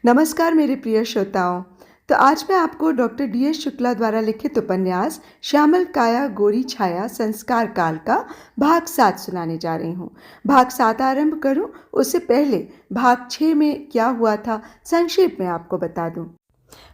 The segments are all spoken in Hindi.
नमस्कार मेरे प्रिय श्रोताओं। तो आज मैं आपको डॉक्टर डी.एस. शुक्ला द्वारा लिखित उपन्यास श्यामल काया गोरी छाया संस्कार काल का भाग 7 सुनाने जा रही हूँ। भाग 7 आरंभ करूँ उससे पहले भाग 6 में क्या हुआ था संक्षेप में आपको बता दूँ।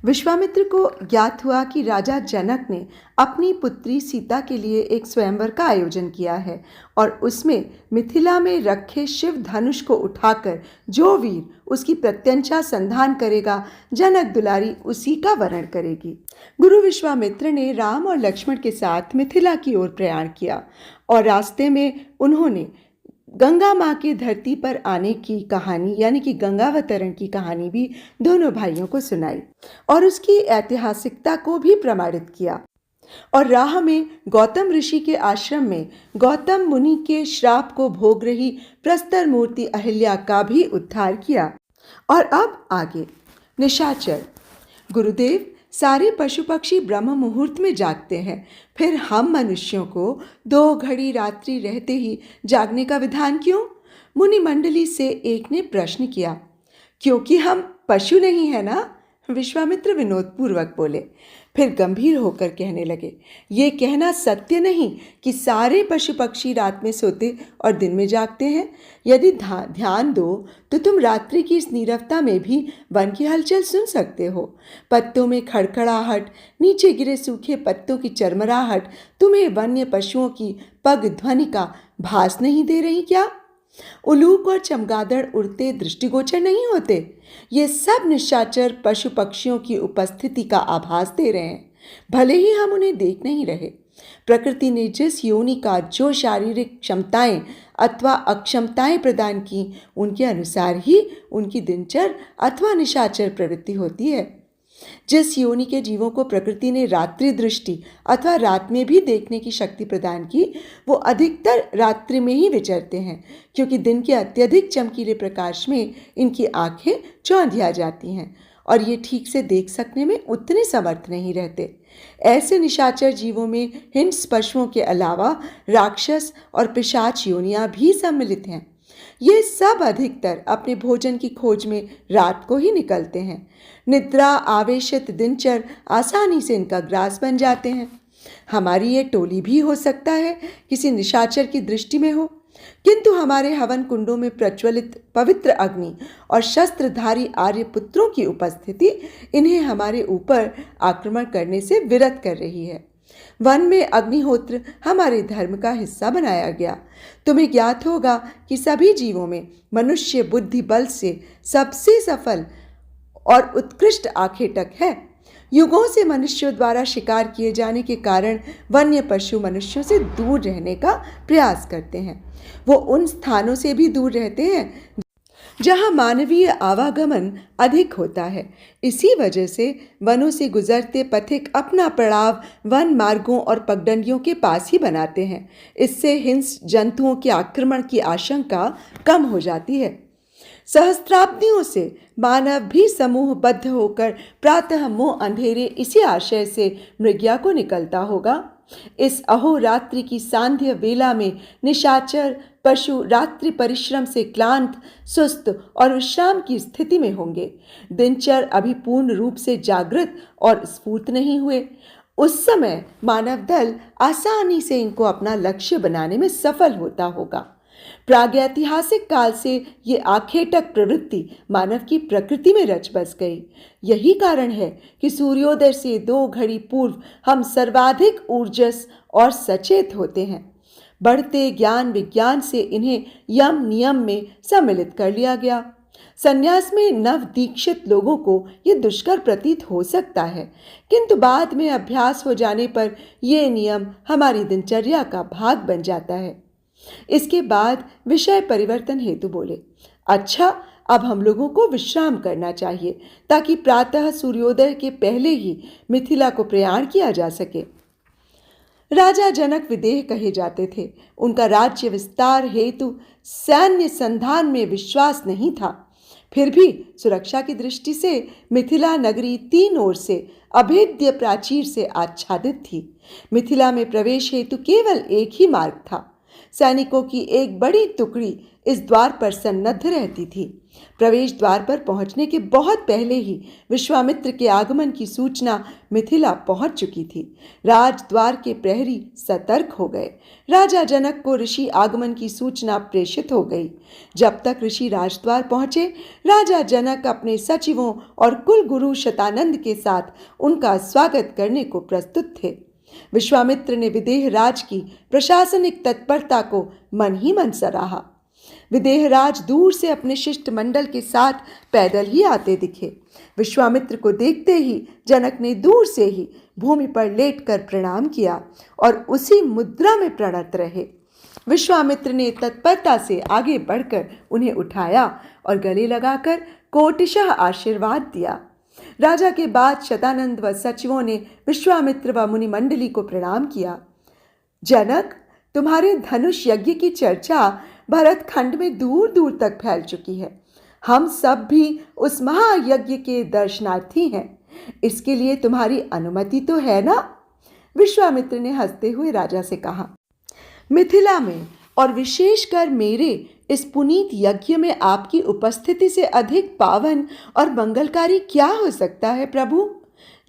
विश्वामित्र को ज्ञात हुआ कि राजा जनक ने अपनी पुत्री सीता के लिए एक स्वयंवर का आयोजन किया है और उसमें मिथिला में रखे शिव धनुष को उठाकर जो वीर उसकी प्रत्यंचा संधान करेगा, जनक दुलारी उसी का वरण करेगी। गुरु विश्वामित्र ने राम और लक्ष्मण के साथ मिथिला की ओर प्रयाण किया और रास्ते में उन्होंने गंगा माँ की धरती पर आने की कहानी यानी कि गंगावतरण की कहानी भी दोनों भाइयों को सुनाई और उसकी ऐतिहासिकता को भी प्रमाणित किया। और राह में गौतम ऋषि के आश्रम में गौतम मुनि के श्राप को भोग रही प्रस्तर मूर्ति अहिल्या का भी उद्धार किया। और अब आगे निशाचर। गुरुदेव, सारे पशु पक्षी ब्रह्म मुहूर्त में जागते हैं, फिर हम मनुष्यों को 2 घड़ी रात्रि रहते ही जागने का विधान क्यों? मुनि मंडली से एक ने प्रश्न किया। क्योंकि हम पशु नहीं है ना? विश्वामित्र विनोदपूर्वक बोले। फिर गंभीर होकर कहने लगे, ये कहना सत्य नहीं कि सारे पशु पक्षी रात में सोते और दिन में जागते हैं। यदि ध्यान दो तो तुम रात्रि की इस नीरवता में भी वन की हलचल सुन सकते हो। पत्तों में खड़खड़ाहट, नीचे गिरे सूखे पत्तों की चरमराहट तुम्हें वन्य पशुओं की पग ध्वनि का भास नहीं दे रही क्या? उलूक और चमगादड़ उड़ते दृष्टिगोचर नहीं होते? ये सब निशाचर पशु पक्षियों की उपस्थिति का आभास दे रहे हैं, भले ही हम उन्हें देख नहीं रहे। प्रकृति ने जिस योनि का जो शारीरिक क्षमताएं अथवा अक्षमताएं प्रदान की, उनके अनुसार ही उनकी दिनचर अथवा निशाचर प्रवृत्ति होती है। जिस योनि के जीवों को प्रकृति ने रात्रि दृष्टि अथवा रात में भी देखने की शक्ति प्रदान की, वो अधिकतर रात्रि में ही विचरते हैं, क्योंकि दिन के अत्यधिक चमकीले प्रकाश में इनकी आंखें चौंधिया जाती हैं और ये ठीक से देख सकने में उतने समर्थ नहीं रहते। ऐसे निशाचर जीवों में हिंस पशुओं के अलावा राक्षस और पिशाच योनियां भी सम्मिलित हैं। ये सब अधिकतर अपने भोजन की खोज में रात को ही निकलते हैं। निद्रा आवेशित दिनचर आसानी से इनका ग्रास बन जाते हैं। हमारी ये टोली भी हो सकता है किसी निशाचर की दृष्टि में हो, किंतु हमारे हवन कुंडों में प्रज्वलित पवित्र अग्नि और शस्त्रधारी आर्य पुत्रों की उपस्थिति इन्हें हमारे ऊपर आक्रमण करने से विरत कर रही है। वन में अग्निहोत्र हमारे धर्म का हिस्सा बनाया गया। तुम्हें ज्ञात होगा कि सभी जीवों में मनुष्य बुद्धि बल से सबसे सफल और उत्कृष्ट आखेटक है। युगों से मनुष्यों द्वारा शिकार किए जाने के कारण वन्य पशु मनुष्यों से दूर रहने का प्रयास करते हैं। वो उन स्थानों से भी दूर रहते हैं जहाँ मानवीय आवागमन अधिक होता है। इसी वजह से वनों से गुजरते पथिक अपना पड़ाव वन मार्गों और पगडंडियों के पास ही बनाते हैं। इससे हिंस जंतुओं के आक्रमण की आशंका कम हो जाती है। सहस्त्राब्दियों से मानव भी समूहबद्ध होकर प्रातः मोह अंधेरे इसी आशय से मृग्या को निकलता होगा। इस अहोरात्रि की सांध्य वेला में निशाचर पशु रात्रि परिश्रम से क्लांत, सुस्त और विश्राम की स्थिति में होंगे। दिनचर अभी पूर्ण रूप से जागृत और स्फूर्त नहीं हुए। उस समय मानव दल आसानी से इनको अपना लक्ष्य बनाने में सफल होता होगा। प्रागैतिहासिक काल से ये आखेटक प्रवृत्ति मानव की प्रकृति में रच बस गई। यही कारण है कि सूर्योदय से 2 घड़ी पूर्व हम सर्वाधिक ऊर्जस और सचेत होते हैं। बढ़ते ज्ञान विज्ञान से इन्हें यम नियम में सम्मिलित कर लिया गया। संन्यास में नव दीक्षित लोगों को ये दुष्कर प्रतीत हो सकता है, किंतु बाद में अभ्यास हो जाने पर ये नियम हमारी दिनचर्या का भाग बन जाता है। इसके बाद विषय परिवर्तन हेतु बोले, अच्छा, अब हम लोगों को विश्राम करना चाहिए ताकि प्रातः सूर्योदय के पहले ही मिथिला को प्रयाण किया जा सके। राजा जनक विदेह कहे जाते थे। उनका राज्य विस्तार हेतु सैन्य संधान में विश्वास नहीं था। फिर भी सुरक्षा की दृष्टि से मिथिला नगरी 3 ओर से अभेद्य प्राचीर से आच्छादित थी। मिथिला में प्रवेश हेतु केवल एक ही मार्ग था। सैनिकों की एक बड़ी टुकड़ी इस द्वार पर सन्नद्ध रहती थी। प्रवेश द्वार पर पहुंचने के बहुत पहले ही विश्वामित्र के आगमन की सूचना मिथिला पहुंच चुकी थी। राजद्वार के प्रहरी सतर्क हो गए। राजा जनक को ऋषि आगमन की सूचना प्रेषित हो गई। जब तक ऋषि राजद्वार पहुंचे, राजा जनक अपने सचिवों और कुल गुरु शतानंद के साथ उनका स्वागत करने को प्रस्तुत थे। विश्वामित्र ने विदेहराज की प्रशासनिक तत्परता को मन ही मन सराहा। विदेहराज दूर से अपने शिष्टमंडल के साथ पैदल ही आते दिखे। विश्वामित्र को देखते ही जनक ने दूर से ही भूमि पर लेटकर प्रणाम किया और उसी मुद्रा में प्रणत रहे। विश्वामित्र ने तत्परता से आगे बढ़कर उन्हें उठाया और गले लगाकर कोटिशः आशीर्वाद दिया। राजा के बाद शतानंद व सचिवों ने विश्वामित्र व मुनिमंडली को प्रणाम किया। जनक, तुम्हारे धनुष यज्ञ की चर्चा भरत खंड में दूर दूर तक फैल चुकी है। हम सब भी उस महायज्ञ के दर्शनार्थी हैं। इसके लिए तुम्हारी अनुमति तो है ना? विश्वामित्र ने हंसते हुए राजा से कहा, मिथिला में और विशेषकर मेरे इस पुनीत यज्ञ में आपकी उपस्थिति से अधिक पावन और मंगलकारी क्या हो सकता है प्रभु?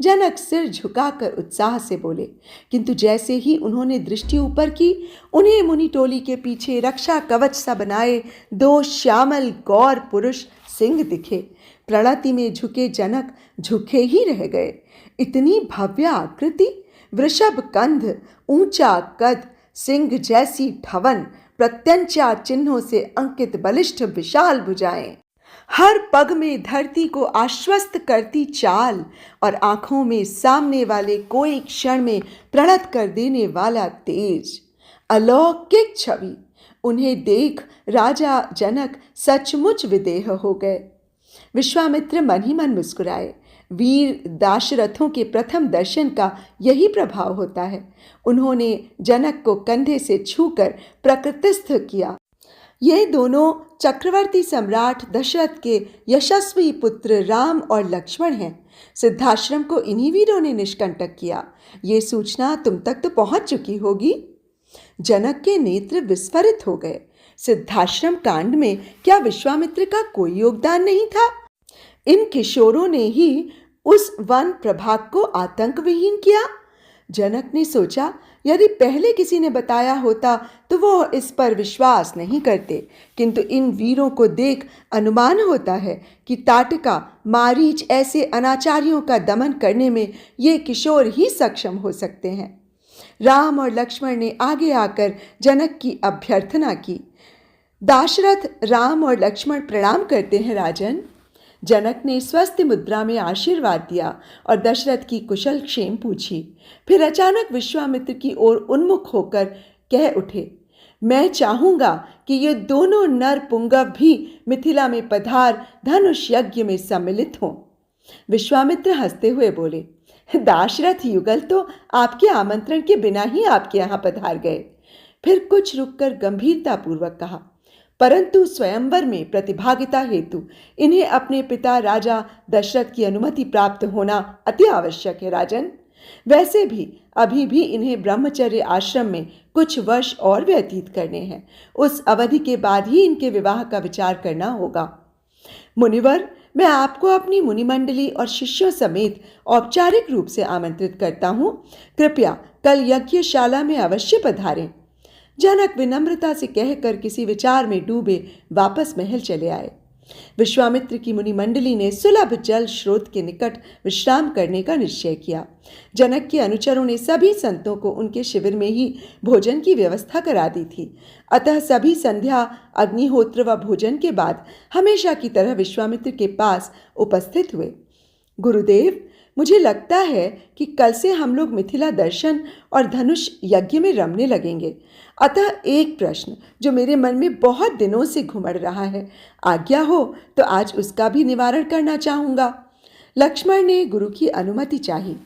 जनक सिर झुकाकर उत्साह से बोले, किंतु जैसे ही उन्होंने दृष्टि ऊपर की, उन्हें मुनि टोली के पीछे रक्षा कवच सा बनाए दो श्यामल गौर पुरुष सिंह दिखे। प्रणति में झुके जनक झुके ही रह गए। इतनी भव्य आकृति, वृषभ कंध, ऊंचा कद, सिंह जैसी ठवन, प्रत्यंचा चिन्हों से अंकित बलिष्ठ विशाल भुजाएं, हर पग में धरती को आश्वस्त करती चाल और आंखों में सामने वाले कोई क्षण में प्रणत कर देने वाला तेज, अलौकिक छवि। उन्हें देख राजा जनक सचमुच विदेह हो गए। विश्वामित्र मन ही मन मुस्कुराए। वीर दाशरथों के प्रथम दर्शन का यही प्रभाव होता है। उन्होंने जनक को कंधे से छूकर प्रकृतिस्थ किया। ये दोनों चक्रवर्ती सम्राट दशरथ के यशस्वी पुत्र राम और लक्ष्मण हैं। सिद्धाश्रम को इन्हीं वीरों ने निष्कंटक किया। ये सूचना तुम तक तो पहुंच चुकी होगी। जनक के नेत्र विस्फारित हो गए। सिद्धाश्रम कांड में क्या विश्वामित्र का कोई योगदान नहीं था? इन किशोरों ने ही उस वन प्रभाग को आतंक विहीन किया। जनक ने सोचा, यदि पहले किसी ने बताया होता तो वो इस पर विश्वास नहीं करते, किंतु इन वीरों को देख अनुमान होता है कि ताटका, मारीच ऐसे अनाचारियों का दमन करने में ये किशोर ही सक्षम हो सकते हैं। राम और लक्ष्मण ने आगे आकर जनक की अभ्यर्थना की। दाशरथ, राम और लक्ष्मण प्रणाम करते हैं राजन। जनक ने स्वस्थ मुद्रा में आशीर्वाद दिया और दशरथ की कुशल क्षेम पूछी। फिर अचानक विश्वामित्र की ओर उन्मुख होकर कह उठे, मैं चाहूंगा कि ये दोनों नर पुंगव भी मिथिला में पधार धनुष यज्ञ में सम्मिलित हों। विश्वामित्र हंसते हुए बोले, दाशरथ युगल तो आपके आमंत्रण के बिना ही आपके यहाँ पधार गए। फिर कुछ रुककर गंभीरतापूर्वक कहा, परंतु स्वयंवर में प्रतिभागिता हेतु इन्हें अपने पिता राजा दशरथ की अनुमति प्राप्त होना अति आवश्यक है राजन। वैसे भी अभी भी इन्हें ब्रह्मचर्य आश्रम में कुछ वर्ष और व्यतीत करने हैं। उस अवधि के बाद ही इनके विवाह का विचार करना होगा। मुनिवर, मैं आपको अपनी मुनिमंडली और शिष्यों समेत औपचारिक रूप से आमंत्रित करता हूँ। कृपया कल यज्ञशाला में अवश्य पधारें। जनक विनम्रता से कहकर किसी विचार में डूबे वापस महल चले आए। विश्वामित्र की मुनिमंडली ने सुलभ जल स्रोत के निकट विश्राम करने का निश्चय किया। जनक के अनुचरों ने सभी संतों को उनके शिविर में ही भोजन की व्यवस्था करा दी थी। अतः सभी संध्या, अग्निहोत्र व भोजन के बाद हमेशा की तरह विश्वामित्र के पास उपस्थित हुए। गुरुदेव, मुझे लगता है कि कल से हम लोग मिथिला दर्शन और धनुष यज्ञ में रमने लगेंगे। अतः एक प्रश्न जो मेरे मन में बहुत दिनों से घुमड़ रहा है, आज्ञा हो तो आज उसका भी निवारण करना चाहूँगा। लक्ष्मण ने गुरु की अनुमति चाही।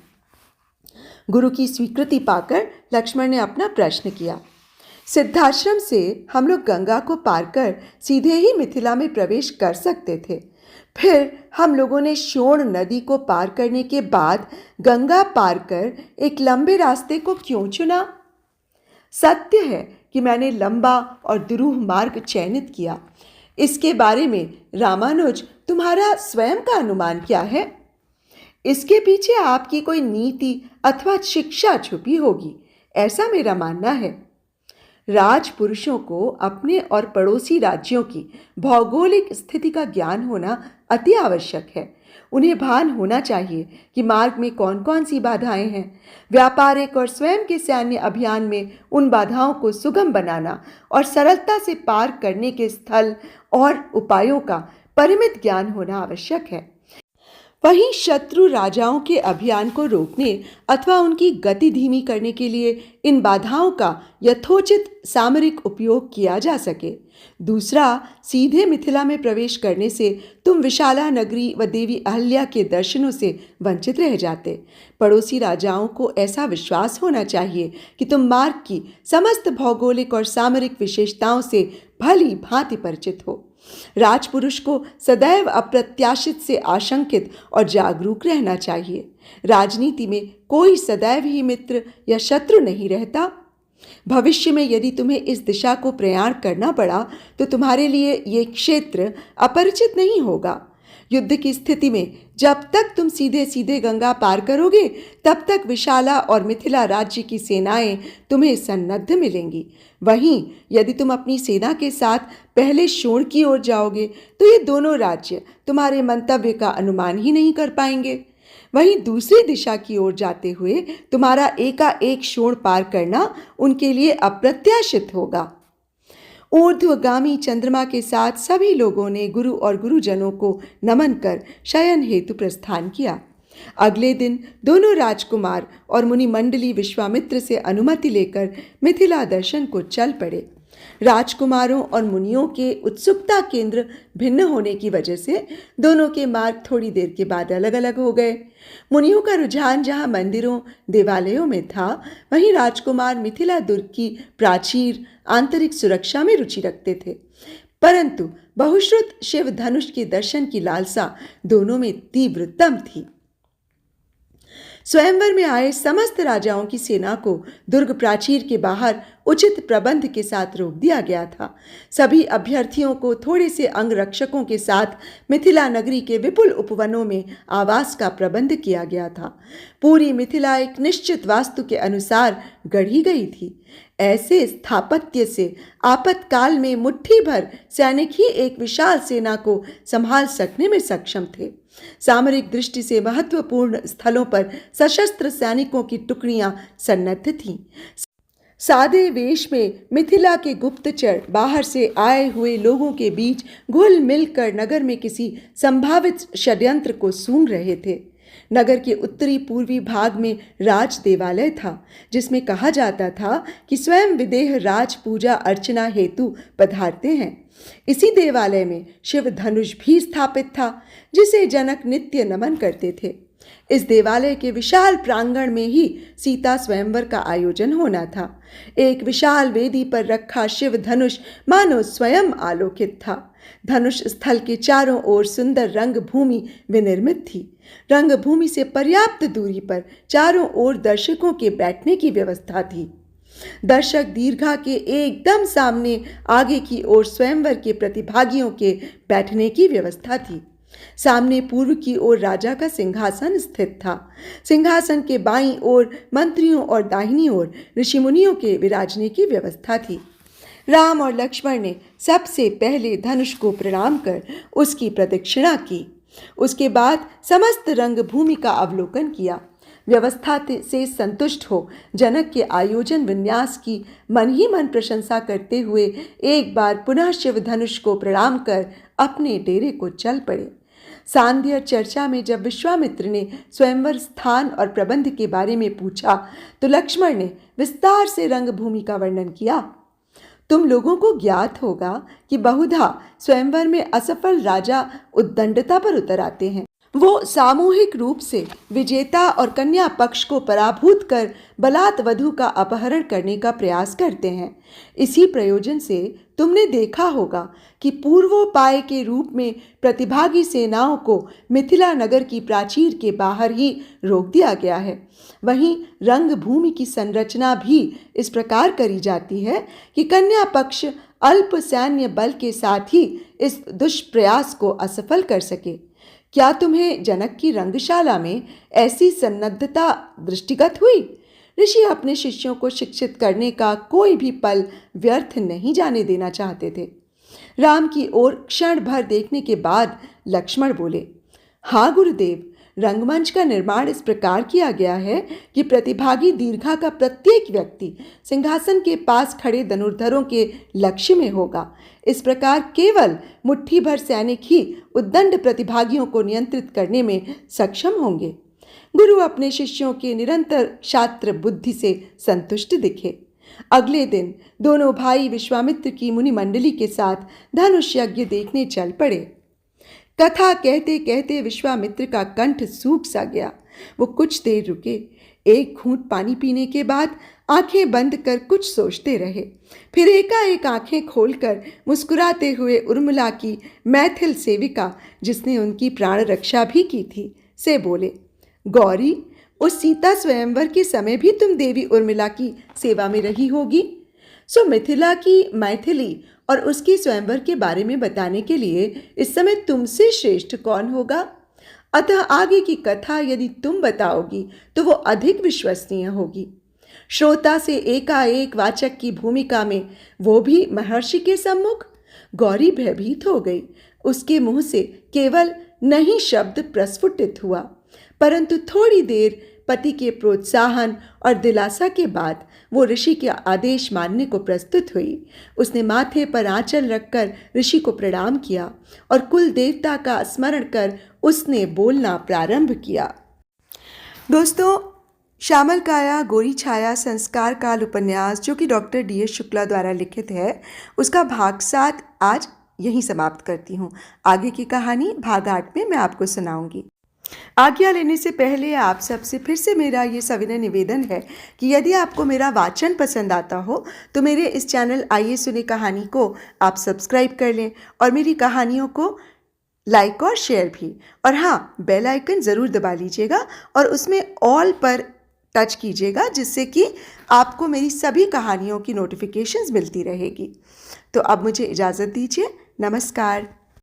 गुरु की स्वीकृति पाकर लक्ष्मण ने अपना प्रश्न किया। सिद्धाश्रम से हम लोग गंगा को पार कर सीधे ही मिथिला में प्रवेश कर सकते थे। फिर हम लोगों ने शोण नदी को पार करने के बाद गंगा पार कर एक लंबे रास्ते को क्यों चुना? सत्य है कि मैंने लंबा और दुरूह मार्ग चयनित किया। इसके बारे में रामानुज तुम्हारा स्वयं का अनुमान क्या है? इसके पीछे आपकी कोई नीति अथवा शिक्षा छुपी होगी, ऐसा मेरा मानना है। राजपुरुषों को अपने और पड़ोसी राज्यों की भौगोलिक स्थिति का ज्ञान होना अति आवश्यक है। उन्हें भान होना चाहिए कि मार्ग में कौन कौन सी बाधाएं हैं। व्यापारिक और स्वयं के सैन्य अभियान में उन बाधाओं को सुगम बनाना और सरलता से पार करने के स्थल और उपायों का परिमित ज्ञान होना आवश्यक है। वहीं शत्रु राजाओं के अभियान को रोकने अथवा उनकी गति धीमी करने के लिए इन बाधाओं का यथोचित सामरिक उपयोग किया जा सके। दूसरा, सीधे मिथिला में प्रवेश करने से तुम विशाला नगरी व देवी अहल्या के दर्शनों से वंचित रह जाते। पड़ोसी राजाओं को ऐसा विश्वास होना चाहिए कि तुम मार्ग की समस्त भौगोलिक और सामरिक विशेषताओं से भली भांति परिचित हो। राजपुरुष को सदैव अप्रत्याशित से आशंकित और जागरूक रहना चाहिए। राजनीति में कोई सदैव ही मित्र या शत्रु नहीं रहता। भविष्य में यदि तुम्हें इस दिशा को प्रयाण करना पड़ा तो तुम्हारे लिए ये क्षेत्र अपरिचित नहीं होगा। युद्ध की स्थिति में जब तक तुम सीधे सीधे गंगा पार करोगे तब तक विशाला और मिथिला राज्य की सेनाएं तुम्हें सन्नद्ध मिलेंगी। वहीं यदि तुम अपनी सेना के साथ पहले शोण की ओर जाओगे तो ये दोनों राज्य तुम्हारे मंतव्य का अनुमान ही नहीं कर पाएंगे। वहीं दूसरी दिशा की ओर जाते हुए तुम्हारा एकाएक शोण पार करना उनके लिए अप्रत्याशित होगा। ऊर्ध्वगामी चंद्रमा के साथ सभी लोगों ने गुरु और गुरुजनों को नमन कर शयन हेतु प्रस्थान किया। अगले दिन दोनों राजकुमार और मुनि मंडली विश्वामित्र से अनुमति लेकर मिथिला दर्शन को चल पड़े। राजकुमारों और मुनियों के उत्सुकता केंद्र भिन्न होने की वजह से दोनों के मार्ग थोड़ी देर के बाद अलग अलग हो गए। मुनियों का रुझान जहां मंदिरों देवालयों में था, वहीं राजकुमार मिथिला दुर्ग की प्राचीर आंतरिक सुरक्षा में रुचि रखते थे। परंतु बहुश्रुत शिव धनुष के दर्शन की लालसा दोनों में तीव्रतम थी। स्वयंवर में आए समस्त राजाओं की सेना को दुर्ग प्राचीर के बाहर उचित प्रबंध के साथ रोक दिया गया था। सभी अभ्यर्थियों को थोड़े से अंगरक्षकों के साथ मिथिला नगरी के विपुल उपवनों में आवास का प्रबंध किया गया था। पूरी मिथिला एक निश्चित वास्तु के अनुसार गढ़ी गई थी। ऐसे स्थापत्य से आपातकाल में मुट्ठी भर सैनिक ही एक विशाल सेना को संभाल सकने में सक्षम थे। सामरिक दृष्टि से महत्वपूर्ण स्थलों पर सशस्त्र सैनिकों की टुकड़ियां सन्नद्ध थीं। सादे वेश में मिथिला के गुप्तचर बाहर से आए हुए लोगों के बीच घुल मिलकर नगर में किसी संभावित षड्यंत्र को सूंघ रहे थे। नगर के उत्तरी पूर्वी भाग में राज देवालय था, जिसमें कहा जाता था कि स्वयं विदेह राज पूजा अर्चना हेतु पधारते हैं। इसी देवालय में शिव धनुष भी स्थापित था, जिसे जनक नित्य नमन करते थे। इस देवालय के विशाल प्रांगण में ही सीता स्वयंवर का आयोजन होना था। एक विशाल वेदी पर रखा शिव धनुष मानो स्वयं आलोकित था। धनुष स्थल के चारों ओर सुंदर रंगभूमि विनिर्मित थी। रंगभूमि से पर्याप्त दूरी पर चारों ओर दर्शकों के बैठने की व्यवस्था थी। दर्शक दीर्घा के एकदम सामने आगे की ओर स्वयंवर के प्रतिभागियों के बैठने की व्यवस्था थी। सामने पूर्व की ओर राजा का सिंहासन स्थित था। सिंहासन के बाईं ओर मंत्रियों और दाहिनी ओर ऋषिमुनियों के विराजने की व्यवस्था थी। राम और लक्ष्मण ने सबसे पहले धनुष को प्रणाम कर उसकी प्रदक्षिणा की। उसके बाद समस्त रंगभूमि का अवलोकन किया। व्यवस्था से संतुष्ट हो जनक के आयोजन विन्यास की मन ही मन प्रशंसा करते हुए एक बार पुनः शिव धनुष को प्रणाम कर अपने डेरे को चल पड़े। सांध्य चर्चा में जब विश्वामित्र ने स्वयंवर स्थान और प्रबंध के बारे में पूछा तो लक्ष्मण ने विस्तार से रंगभूमि का वर्णन किया। तुम लोगों को ज्ञात होगा कि बहुधा स्वयंवर में असफल राजा उद्दंडता पर उतर आते हैं। वो सामूहिक रूप से विजेता और कन्या पक्ष को पराभूत कर बलात् वधू का अपहरण करने का प्रयास करते हैं। इसी प्रयोजन से तुमने देखा होगा कि पूर्वोपाय के रूप में प्रतिभागी सेनाओं को मिथिला नगर की प्राचीर के बाहर ही रोक दिया गया है। वहीं रंगभूमि की संरचना भी इस प्रकार करी जाती है कि कन्या पक्ष अल्प सैन्य बल के साथ ही इस दुष्प्रयास को असफल कर सके। क्या तुम्हें जनक की रंगशाला में ऐसी सन्नद्धता दृष्टिगत हुई? ऋषि अपने शिष्यों को शिक्षित करने का कोई भी पल व्यर्थ नहीं जाने देना चाहते थे। राम की ओर क्षण भर देखने के बाद लक्ष्मण बोले, हाँ गुरुदेव, रंगमंच का निर्माण इस प्रकार किया गया है कि प्रतिभागी दीर्घा का प्रत्येक व्यक्ति सिंहासन के पास खड़े धनुर्धरों के लक्ष्य में होगा। इस प्रकार केवल मुट्ठी भर सैनिक ही उद्दंड प्रतिभागियों को नियंत्रित करने में सक्षम होंगे। गुरु अपने शिष्यों के निरंतर शास्त्र बुद्धि से संतुष्ट दिखे। अगले दिन दोनों भाई विश्वामित्र की मुनि मंडली के साथ धनुष यज्ञ देखने चल पड़े। कथा कहते कहते विश्वामित्र का कंठ सूख सा गया। वो कुछ देर रुके, एक घूंट पानी पीने के बाद आंखें बंद कर कुछ सोचते रहे। फिर एकाएक आंखें खोलकर मुस्कुराते हुए उर्मिला की मैथिल सेविका, जिसने उनकी प्राण रक्षा भी की थी, से बोले, गौरी, उस सीता स्वयंवर के समय भी तुम देवी उर्मिला की सेवा में रही होगी। सो मिथिला की मैथिली और उसके स्वयंवर के बारे में बताने के लिए इस समय तुमसे श्रेष्ठ कौन होगा? अतः आगे की कथा यदि तुम बताओगी तो वो अधिक विश्वसनीय होगी। श्रोता से एकाएक वाचक की भूमिका में, वो भी महर्षि के सम्मुख। गौरी भयभीत हो गई। उसके मुंह से केवल नहीं शब्द प्रस्फुटित हुआ, परंतु थोड़ी देर पति के प्रोत्साहन और दिलासा के बाद वो ऋषि के आदेश मानने को प्रस्तुत हुई। उसने माथे पर आंचल रखकर ऋषि को प्रणाम किया और कुल देवता का स्मरण कर उसने बोलना प्रारंभ किया। दोस्तों, श्यामल काया गोरी छाया संस्कार काल उपन्यास, जो कि डॉक्टर DS शुक्ला द्वारा लिखित है, उसका भाग 7 आज यहीं समाप्त करती हूँ। आगे की कहानी भाग 8 में मैं आपको सुनाऊंगी। आज्ञा लेने से पहले आप सबसे फिर से मेरा ये सविनय निवेदन है कि यदि आपको मेरा वाचन पसंद आता हो तो मेरे इस चैनल आइए सुने कहानी को आप सब्सक्राइब कर लें और मेरी कहानियों को लाइक और शेयर भी। और हाँ, बेल आइकन ज़रूर दबा लीजिएगा और उसमें ऑल पर टच कीजिएगा, जिससे कि आपको मेरी सभी कहानियों की नोटिफिकेशंस मिलती रहेगी। तो अब मुझे इजाज़त दीजिए। नमस्कार।